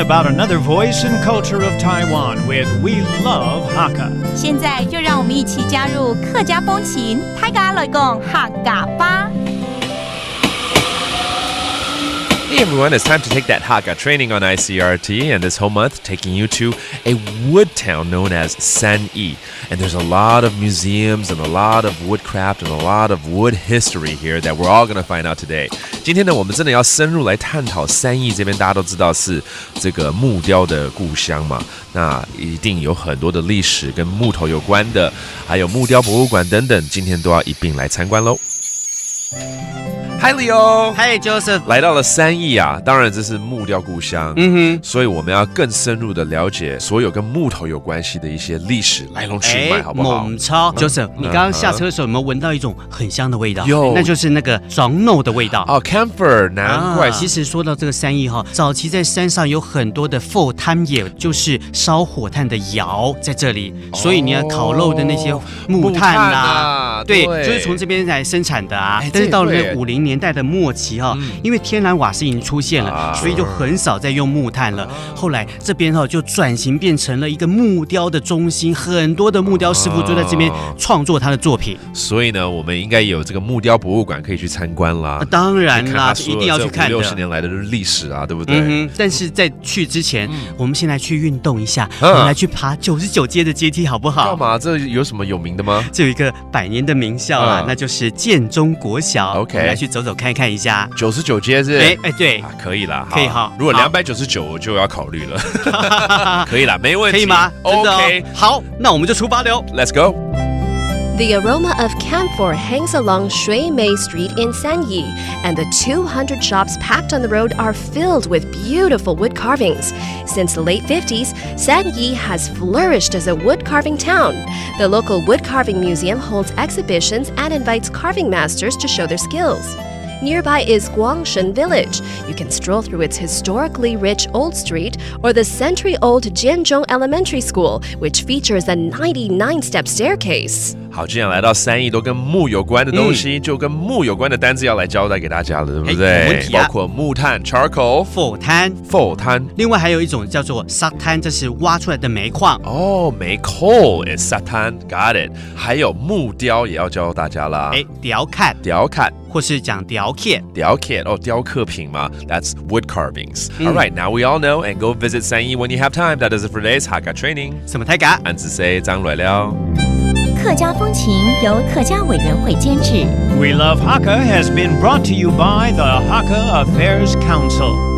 about another voice and culture of Taiwan with We Love Hakka. 现在就让我们一起加入客家风情，大家来讲客家吧。Hey everyone, it's time to take that Hakka training on ICRT, and this whole month taking you to a wood town known as Sanyi. And there's a lot of museums and a lot of woodcraft and a lot of wood history here that we're all going to find out today. 今天呢，我们真的要深入来探讨三义这边，大家都知道是这个木雕的故乡嘛，那一定有很多的历史跟木头有关的，还有木雕博物馆等等，今天都要一并来参观喽。Hi Leo， Hi Joseph， 来到了三义啊，当然这是木雕故乡，所以我们要更深入的了解所有跟木头有关系的一些历史来龙去脉，好不好？猛超 Joseph， 你刚刚下车的时候有没有闻到一种很香的味道？有，那就是那个樟脑的味道。哦 ，camphor， 难怪。其实说到这个三义哈，早期在山上有很多的火炭，也就是烧火炭的窑在这里，所以你要烤肉的那些木炭啦，对，就是从这边来生产的啊。但是到了50年代的末期哈，因为天然瓦斯已经出现了，所以就很少再用木炭了。后来这边哈就转型变成了一个木雕的中心，很多的木雕师傅就在这边创作他的作品。所以呢，我们应该有这个木雕博物馆可以去参观啦。当然啦，一定要去看的。50-60年来的历史啊，对不对？但是在去之前，我们先来去运动一下，我们来去爬99阶的阶梯，好不好？干嘛？这有什么有名的吗？这有一个100年的名校啊，那就是建中国小。OK， 我们来去走走看一下。99阶是？对，可以啦，可以哈。如果299，我就要考虑了。可以啦，没问题。可以吗？真的哦。 OK， 好，那我们就出发了。 Let's go。 The aroma of camphor hangs along Shui Mei Street in Sanyi, and the 200 shops packed on the road are filled with beautiful wood carvings. Since the late 50s, Sanyi has flourished as a wood carving town. The local wood carving museum holds exhibitions and invites carving masters to show their skills. Nearby is Guangshen Village. You can stroll through its historically rich old street or the century-old Jianzhong Elementary School, which features a 99-step staircase. 好，既然来到三义都跟木有关的东西，就跟木有关的单字要来交代给大家了，对不对？没问题啊。包括木炭 charcoal、火炭，另外还有一种叫做沙滩，这是挖出来的煤矿。哦，煤 coal is 沙滩 ，got it。还有木雕也要教大家啦。雕刻，或是讲雕刻哦，雕刻品嘛 ，that's wood carvings. All right, now we all know, and go visit 三义 when you have time. That is it for today's Hakka training. 什么泰嘎？安子 say 张蕊了。客家风情由客家委员会监制。 We Love Hakka has been brought to you by the Hakka Affairs Council.